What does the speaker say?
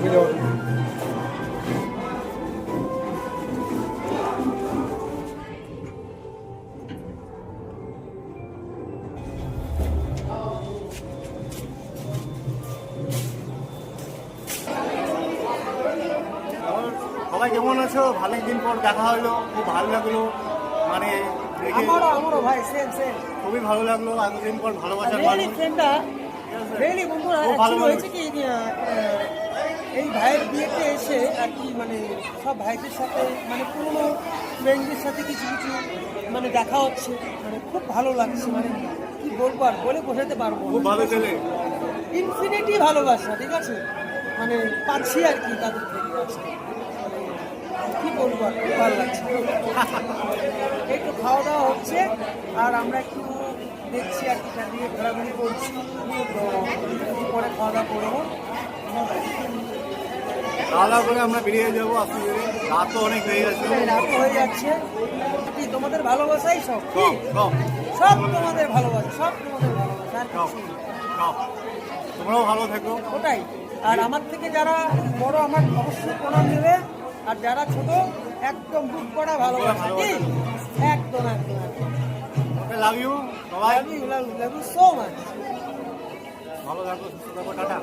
মিলন। সবাই কেমন আছো? ভালোই দিন পর দেখা হলো, খুব ভালো লাগলো। মানে দেখে আমারও ভাই সেম সেম খুবই ভালো লাগলো, এতদিন পর ভালোবাসার রিয়েলি মানুষ। ফ্রেন্ডটা রিয়েলি বন্ধুরা খুব ভালো অ্যাকচুয়ালি মানুষ। হয়েছে কি এই ভাইয়ের বিয়েতে এসে আর কি মানে সব ভাইদের সাথে মানে পুরোনো ফ্রেন্ডদের সাথে কিছু কিছু মানে দেখা হচ্ছে, মানে খুব ভালো লাগছে। মানে কি বলবো আর বলে বোঝাতে পারবো খুব ভালো ছেলে। ইনফিনিটি ভালোবাসা, ঠিক আছে, মানে পাচ্ছি আর কি তাদের থেকে আজকে। মানে কি বলবো আর খুব ভালো লাগছে। একটু খাওয়া দাওয়া হচ্ছে আর আমরা একটু দেখছি আর কি চারদিকে ঘোরাঘুরি করছি, তো একটু পরে খাওয়া দাওয়া করবো। খাওয়া দাওয়া করে আমরা বেরিয়ে যাবো আস্তে ধীরে, রাত তো অনেক হয়ে গেছে। রাত হয়ে যাচ্ছে, কি তোমাদের ভালোবাসাই সব, কি কম সব তোমাদের ভালোবাসা, সব তোমাদের ভালোবাসা আর কম কিছু না। কম। তোমরাও ভালো থেকো। ওটাই। আর আমার থেকে যারা বড় আমার অবশ্যই প্রণাম দেবে, আর যারা ছোট একদম বুক করা ভালোবাসা, কি একদম একদম একদম। লাভ ইউ সবাই। Love you so much. ভালো থাকো, সুস্থ থাকো, টাটা।